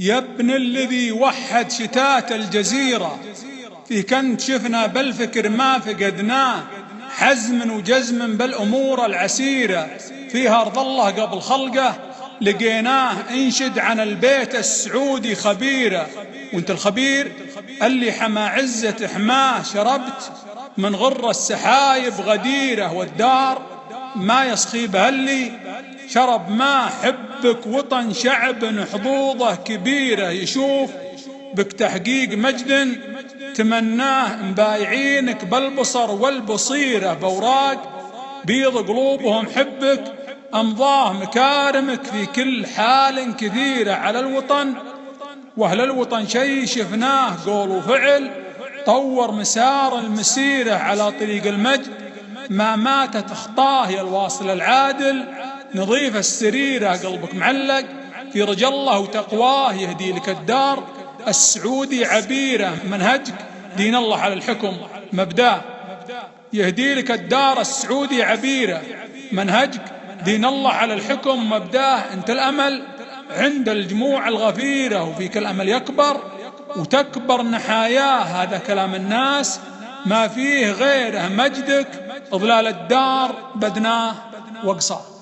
يا ابن الذي وحد شتات الجزيرة، في كنت شفنا بالفكر ما فقدناه، حزم وجزم بالأمور العسيرة، فيها أرض الله قبل خلقه لقيناه انشد عن البيت السعودي خبيرة. وانت الخبير اللي حمى عزة حماه، شربت من غر السحايب غديرة، والدار ما يسخي بها اللي شرب ما. حبك وطن شعب حظوظه كبيرة، يشوف بك تحقيق مجد تمناه، مبايعينك بالبصر والبصيرة، بوراق بيض قلوبهم حبك أمضاه، مكارمك في كل حال كثيرة. على الوطن وأهل الوطن شي شفناه قول وفعل، طور مسار المسيرة على طريق المجد، ما ماتت اخطاه يا الواصل العادل، نظيف السريرة قلبك معلق في رجا الله وتقواه، يهدي لك الدار السعودي عبيرة، منهجك دين الله على الحكم مبداه. يهدي لك الدار السعودي عبيرة، منهجك دين الله على الحكم مبداه. انت الامل عند الجموع الغفيرة، وفيك الامل يكبر وتكبر نحاياه، هذا كلام الناس ما فيه غيره، مجدك اضلال الدار بدناه واقصاه.